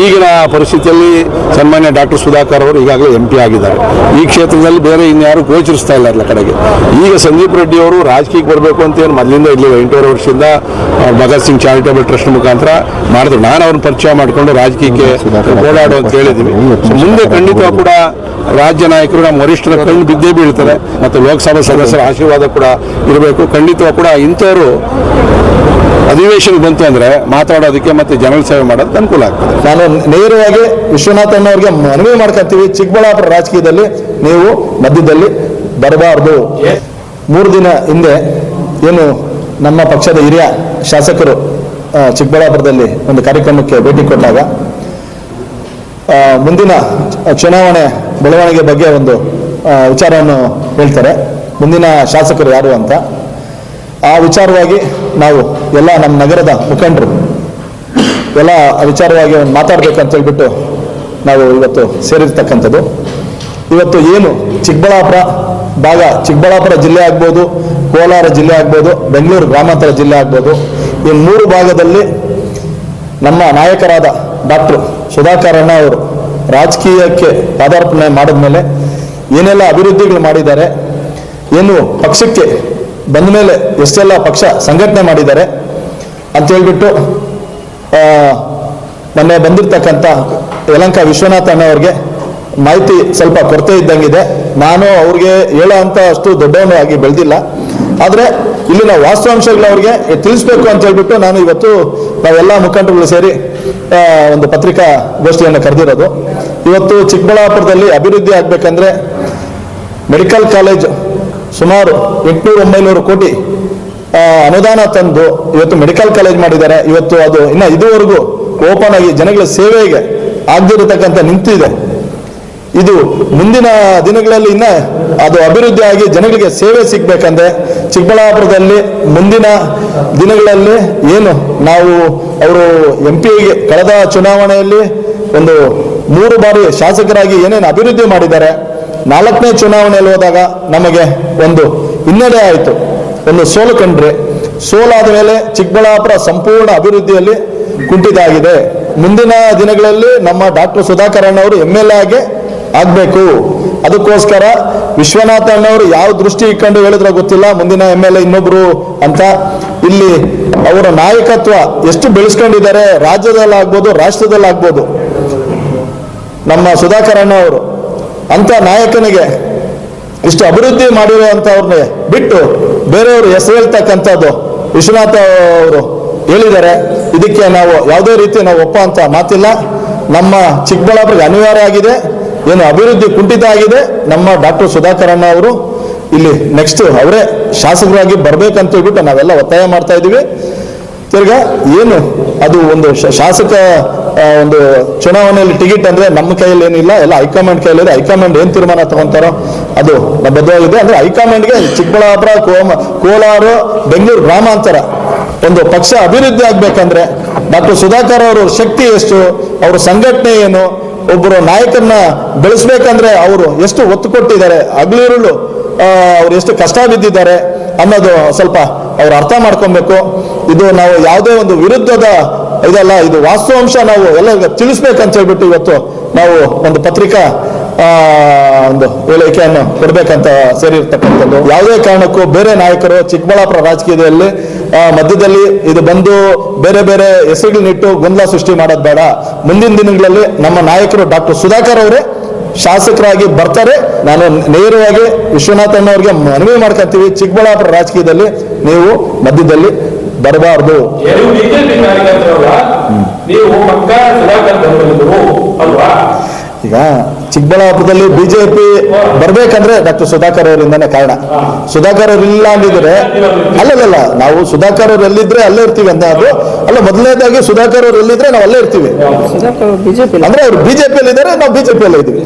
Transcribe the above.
ಈಗಿನ ಪರಿಸ್ಥಿತಿಯಲ್ಲಿ ಸನ್ಮಾನ್ಯ ಡಾಕ್ಟರ್ ಸುಧಾಕರ್ ಅವರು ಈಗಾಗಲೇ MP ಆಗಿದ್ದಾರೆ. ಈ ಕ್ಷೇತ್ರದಲ್ಲಿ ಬೇರೆ ಇನ್ಯಾರು ಗೋಚರಿಸ್ತಾ ಇಲ್ಲ ಎಲ್ಲ ಕಡೆಗೆ. ಈಗ ಸಂದೀಪ್ ರೆಡ್ಡಿ ಅವರು ರಾಜಕೀಯಕ್ಕೆ ಬರಬೇಕು ಅಂತ ಏನು ಮೊದಲಿಂದ ಇರಲಿಲ್ಲ. 8 ವರ್ಷದಿಂದ ಭಗತ್ ಸಿಂಗ್ ಚಾರಿಟೇಬಲ್ ಟ್ರಸ್ಟ್ ಮುಖಾಂತರ ಮಾಡಿದ್ರು. ನಾನು ಅವ್ರನ್ನ ಪರಿಚಯ ಮಾಡಿಕೊಂಡು ರಾಜಕೀಯಕ್ಕೆ ಓಡಾಡು ಅಂತ ಹೇಳಿದ್ವಿ. ಮುಂದೆ ಖಂಡಿತ ಕೂಡ ರಾಜ್ಯ ನಾಯಕರು ನಮ್ಮ ವರಿಷ್ಠರ ಕಣ್ಣು ಬಿದ್ದೇ ಬೀಳ್ತಾರೆ ಮತ್ತು ಲೋಕಸಭಾ ಸದಸ್ಯರ ಆಶೀರ್ವಾದ ಕೂಡ ಇರಬೇಕು. ಖಂಡಿತವಾಗಿ ಕೂಡ ಇಂಥವರು ಅಧಿವೇಶನ ಬಂತು ಅಂದರೆ ಮಾತಾಡೋದಕ್ಕೆ ಮತ್ತು ಜನರ ಸೇವೆ ಮಾಡೋದಕ್ಕೆ ಅನುಕೂಲ ಆಗ್ತದೆ. ನಾನು ನೇರವಾಗಿ ವಿಶ್ವನಾಥನ್ ಅವರಿಗೆ ಮನವಿ ಮಾಡ್ಕೊತೀವಿ, ಚಿಕ್ಕಬಳ್ಳಾಪುರ ರಾಜಕೀಯದಲ್ಲಿ ನೀವು ಮಧ್ಯದಲ್ಲಿ ಬರಬಾರ್ದು. 3 ದಿನ ಹಿಂದೆ ಏನು ನಮ್ಮ ಪಕ್ಷದ ಹಿರಿಯ ಶಾಸಕರು ಚಿಕ್ಕಬಳ್ಳಾಪುರದಲ್ಲಿ ಒಂದು ಕಾರ್ಯಕ್ರಮಕ್ಕೆ ಭೇಟಿ ಕೊಟ್ಟಾಗ ಮುಂದಿನ ಚುನಾವಣೆ ಬೆಳವಣಿಗೆ ಬಗ್ಗೆ ಒಂದು ವಿಚಾರವನ್ನು ಹೇಳ್ತಾರೆ, ಮುಂದಿನ ಶಾಸಕರು ಯಾರು ಅಂತ. ಆ ವಿಚಾರವಾಗಿ ನಾವು ಎಲ್ಲ ನಮ್ಮ ನಗರದ ಮುಖಂಡರು ಎಲ್ಲ ವಿಚಾರವಾಗಿ ಮಾತಾಡಬೇಕಂತ ಹೇಳ್ಬಿಟ್ಟು ನಾವು ಇವತ್ತು ಸೇರಿರ್ತಕ್ಕಂಥದ್ದು. ಇವತ್ತು ಏನು ಚಿಕ್ಕಬಳ್ಳಾಪುರ ಭಾಗ, ಚಿಕ್ಕಬಳ್ಳಾಪುರ ಜಿಲ್ಲೆ ಆಗ್ಬೋದು, ಕೋಲಾರ ಜಿಲ್ಲೆ ಆಗ್ಬೋದು, ಬೆಂಗಳೂರು ಗ್ರಾಮಾಂತರ ಜಿಲ್ಲೆ ಆಗ್ಬೋದು, ಈ 3 ಭಾಗದಲ್ಲಿ ನಮ್ಮ ನಾಯಕರಾದ ಡಾಕ್ಟರ್ ಸುಧಾಕರ್ ಅಣ್ಣ ಅವರು ರಾಜಕೀಯಕ್ಕೆ ಪಾದಾರ್ಪಣೆ ಮಾಡಿದ ಮೇಲೆ ಏನೆಲ್ಲ ಅಭಿವೃದ್ಧಿಗಳು ಮಾಡಿದ್ದಾರೆ, ಏನು ಪಕ್ಷಕ್ಕೆ ಬಂದ ಮೇಲೆ ಎಷ್ಟೆಲ್ಲ ಪಕ್ಷ ಸಂಘಟನೆ ಮಾಡಿದ್ದಾರೆ ಅಂತ ಹೇಳ್ಬಿಟ್ಟು ಮೊನ್ನೆ ಬಂದಿರತಕ್ಕಂಥ ಯಲಹಂಕ ವಿಶ್ವನಾಥ ಅಣ್ಣವ್ರಿಗೆ ಮಾಹಿತಿ ಸ್ವಲ್ಪ ಕೊರತೆ ಇದ್ದಂಗಿದೆ. ನಾನು ಅವ್ರಿಗೆ ಹೇಳೋ ಅಂತ ಅಷ್ಟು ದೊಡ್ಡವನು ಆಗಿ ಬೆಳೆದಿಲ್ಲ, ಆದರೆ ಇಲ್ಲಿನ ವಾಸ್ತವಾಂಶಗಳು ಅವ್ರಿಗೆ ತಿಳಿಸ್ಬೇಕು ಅಂತ ಹೇಳ್ಬಿಟ್ಟು ನಾನು ಇವತ್ತು ನಾವೆಲ್ಲ ಮುಖಂಡರುಗಳು ಸೇರಿ ಒಂದು ಪತ್ರಿಕಾ ಗೋಷ್ಠಿಯನ್ನು ಕರೆದಿರೋದು. ಇವತ್ತು ಚಿಕ್ಕಬಳ್ಳಾಪುರದಲ್ಲಿ ಅಭಿವೃದ್ಧಿ ಆಗಬೇಕಂದ್ರೆ ಮೆಡಿಕಲ್ ಕಾಲೇಜ್ ಸುಮಾರು 800-900 ಕೋಟಿ ಅನುದಾನ ತಂದು ಇವತ್ತು ಮೆಡಿಕಲ್ ಕಾಲೇಜ್ ಮಾಡಿದ್ದಾರೆ. ಇವತ್ತು ಅದು ಇನ್ನು ಇದುವರೆಗೂ ಓಪನ್ ಆಗಿ ಜನಗಳ ಸೇವೆಗೆ ಆಗದಿರತಕ್ಕಂಥ ನಿಂತಿದೆ. ಇದು ಮುಂದಿನ ದಿನಗಳಲ್ಲಿ ಇನ್ನ ಅದು ಅಭಿವೃದ್ಧಿ ಆಗಿ ಜನಗಳಿಗೆ ಸೇವೆ ಸಿಗ್ಬೇಕಂದ್ರೆ ಚಿಕ್ಕಬಳ್ಳಾಪುರದಲ್ಲಿ ಮುಂದಿನ ದಿನಗಳಲ್ಲಿ ಏನು ನಾವು ಅವರು MP ಕಳೆದ ಚುನಾವಣೆಯಲ್ಲಿ ಒಂದು 3 ಬಾರಿ ಶಾಸಕರಾಗಿ ಏನೇನು ಅಭಿವೃದ್ಧಿ ಮಾಡಿದ್ದಾರೆ, 4ನೇ ಚುನಾವಣೆಯಲ್ಲಿ ಹೋದಾಗ ನಮಗೆ ಒಂದು ಹಿನ್ನಡೆ ಆಯಿತು, ಒಂದು ಸೋಲು ಕಂಡ್ರೆ. ಸೋಲಾದ ಮೇಲೆ ಚಿಕ್ಕಬಳ್ಳಾಪುರ ಸಂಪೂರ್ಣ ಅಭಿವೃದ್ಧಿಯಲ್ಲಿ ಕುಂಠಿತ ಆಗಿದೆ. ಮುಂದಿನ ದಿನಗಳಲ್ಲಿ ನಮ್ಮ ಡಾಕ್ಟರ್ ಸುಧಾಕರ್ ಅಣ್ಣವರು MLA ಆಗಿ ಆಗಬೇಕು. ಅದಕ್ಕೋಸ್ಕರ ವಿಶ್ವನಾಥ ಅಣ್ಣವರು ಯಾವ ದೃಷ್ಟಿ ಇಟ್ಕೊಂಡು ಹೇಳಿದ್ರೆ ಗೊತ್ತಿಲ್ಲ, ಮುಂದಿನ MLA ಇನ್ನೊಬ್ರು ಅಂತ. ಇಲ್ಲಿ ಅವರ ನಾಯಕತ್ವ ಎಷ್ಟು ಬೆಳೆಸ್ಕೊಂಡಿದ್ದಾರೆ, ರಾಜ್ಯದಲ್ಲಾಗ್ಬೋದು ರಾಷ್ಟ್ರದಲ್ಲಾಗ್ಬೋದು. ನಮ್ಮ ಸುಧಾಕರ್ ಅಣ್ಣ ಅವರು ಅಂತ ನಾಯಕನಿಗೆ ಇಷ್ಟು ಅಭಿವೃದ್ಧಿ ಮಾಡಿರುವಂಥವ್ರನ್ನೇ ಬಿಟ್ಟು ಬೇರೆಯವರು ಹೆಸರು ಹೇಳ್ತಕ್ಕಂಥದ್ದು ವಿಶ್ವನಾಥ ಅವರು ಹೇಳಿದ್ದಾರೆ. ಇದಕ್ಕೆ ನಾವು ಯಾವುದೇ ರೀತಿ ನಾವು ಒಪ್ಪ ಅಂತ ಮಾತಿಲ್ಲ. ನಮ್ಮ ಚಿಕ್ಕಬಳ್ಳಾಪುರಕ್ಕೆ ಅನಿವಾರ್ಯ ಆಗಿದೆ, ಏನು ಅಭಿವೃದ್ಧಿ ಕುಂಠಿತ ಆಗಿದೆ. ನಮ್ಮ ಡಾಕ್ಟರ್ ಸುಧಾಕರ್ ಅಣ್ಣ ಅವರು ಇಲ್ಲಿ ನೆಕ್ಸ್ಟ್ ಅವರೇ ಶಾಸಕರಾಗಿ ಬರ್ಬೇಕಂತ ಹೇಳ್ಬಿಟ್ಟು ನಾವೆಲ್ಲ ಒತ್ತಾಯ ಮಾಡ್ತಾ ಇದ್ದೀವಿ. ತಿರ್ಗಾ ಏನು ಅದು ಒಂದು ಶಾಸಕ ಒಂದು ಚುನಾವಣೆಯಲ್ಲಿ ಟಿಕೆಟ್ ಅಂದ್ರೆ ನಮ್ಮ ಕೈಯಲ್ಲಿ ಏನಿಲ್ಲ, ಎಲ್ಲ ಹೈಕಮಾಂಡ್ ಕೈಯಲ್ಲಿ. ಹೈಕಮಾಂಡ್ ಏನ್ ತೀರ್ಮಾನ ತಗೊಂತಾರೋ ಅದು ಬದ್ಧವಾಗಿದೆ. ಅಂದ್ರೆ ಹೈಕಮಾಂಡ್ಗೆ ಚಿಕ್ಕಬಳ್ಳಾಪುರ, ಕೋಲಾರ, ಬೆಂಗಳೂರು ಗ್ರಾಮಾಂತರ ಒಂದು ಪಕ್ಷ ಅಭಿವೃದ್ಧಿ ಆಗ್ಬೇಕಂದ್ರೆ ಡಾಕ್ಟರ್ ಸುಧಾಕರ್ ಅವರ ಶಕ್ತಿ ಎಷ್ಟು, ಅವರ ಸಂಘಟನೆ ಏನು, ಒಬ್ಬರು ನಾಯಕರನ್ನ ಬೆಳೆಸ್ಬೇಕಂದ್ರೆ ಅವರು ಎಷ್ಟು ಒತ್ತು ಕೊಟ್ಟಿದ್ದಾರೆ, ಹಗಲಿರುಳು ಅವ್ರು ಎಷ್ಟು ಕಷ್ಟ ಬಿದ್ದಿದ್ದಾರೆ ಅನ್ನೋದು ಸ್ವಲ್ಪ ಅವ್ರು ಅರ್ಥ ಮಾಡ್ಕೊಬೇಕು. ಇದು ನಾವು ಯಾವುದೇ ಒಂದು ವಿರುದ್ಧದ ಇದಲ್ಲ, ಇದು ವಾಸ್ತವಾಂಶ ನಾವು ಎಲ್ಲ ತಿಳಿಸ್ಬೇಕಂತ ಹೇಳ್ಬಿಟ್ಟು ಇವತ್ತು ನಾವು ಒಂದು ಪತ್ರಿಕಾ ಒಂದು ಹೇಳಿಕೆಯನ್ನು ಕೊಡ್ಬೇಕಂತ ಸೇರಿರ್ತಕ್ಕಂಥದ್ದು. ಯಾವುದೇ ಕಾರಣಕ್ಕೂ ಬೇರೆ ನಾಯಕರು ಚಿಕ್ಕಬಳ್ಳಾಪುರ ರಾಜಕೀಯದಲ್ಲಿ ಮಧ್ಯದಲ್ಲಿ ಇದು ಬಂದು ಬೇರೆ ಬೇರೆ ಹೆಸರುಗಳನ್ನಿಟ್ಟು ಗೊಂದಲ ಸೃಷ್ಟಿ ಮಾಡೋದು ಬೇಡ. ಮುಂದಿನ ದಿನಗಳಲ್ಲಿ ನಮ್ಮ ನಾಯಕರು ಡಾಕ್ಟರ್ ಸುಧಾಕರ್ ಅವರೇ ಶಾಸಕರಾಗಿ ಬರ್ತಾರೆ. ನಾನು ನೇರವಾಗಿ ವಿಶ್ವನಾಥನ್ ಅವ್ರಿಗೆ ಮನವಿ ಮಾಡ್ಕೊತೀವಿ, ಚಿಕ್ಕಬಳ್ಳಾಪುರ ರಾಜಕೀಯದಲ್ಲಿ ನೀವು ಮಧ್ಯದಲ್ಲಿ ಬರಬಾರ್ದು. ಈಗ ಚಿಕ್ಕಬಳ್ಳಾಪುರದಲ್ಲಿ ಬಿಜೆಪಿ ಬರ್ಬೇಕಂದ್ರೆ ಡಾಕ್ಟರ್ ಸುಧಾಕರ್ ಅವರಿಂದಾನೇ ಕಾರಣ. ಸುಧಾಕರ್ ಅವ್ರು ಇಲ್ಲ ಅಂದಿದ್ರೆ ಅಲ್ಲಲ್ಲ, ನಾವು ಸುಧಾಕರ್ ಅವ್ರು ಎಲ್ಲಿದ್ರೆ ಅಲ್ಲೇ ಇರ್ತೀವಿ ಅಂತ. ಅದು ಅಲ್ಲ, ಮೊದಲನೇದಾಗಿ ಸುಧಾಕರ್ ಅವ್ರು ಎಲ್ಲಿದ್ರೆ ನಾವು ಅಲ್ಲೇ ಇರ್ತೀವಿ. ಅಂದ್ರೆ ಅವ್ರು ಬಿಜೆಪಿಯಲ್ಲಿ ಇದ್ದಾರೆ, ನಾವು ಬಿಜೆಪಿಯಲ್ಲೇ ಇದ್ದೀವಿ.